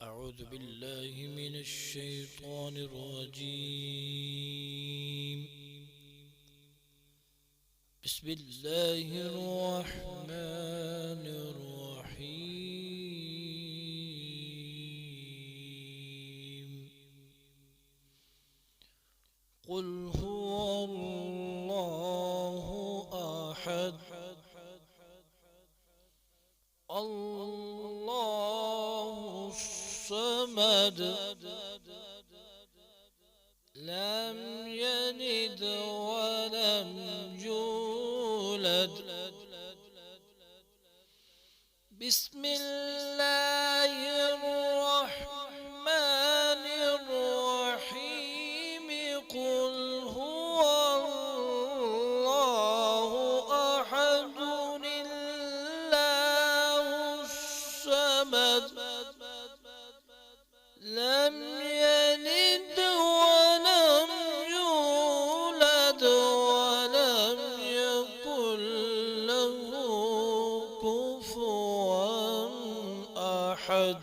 أعوذ بالله من الشيطان الرجيم. بسم الله الرحمن الرحيم. قل هو الله أحد الله الصمد لم يلد ولم يولد. بسم الله الرحمن الرحيم. قل هو الله أحد الله الصمد لم يلد ولم يولد ولم يكن له كفوا أحد.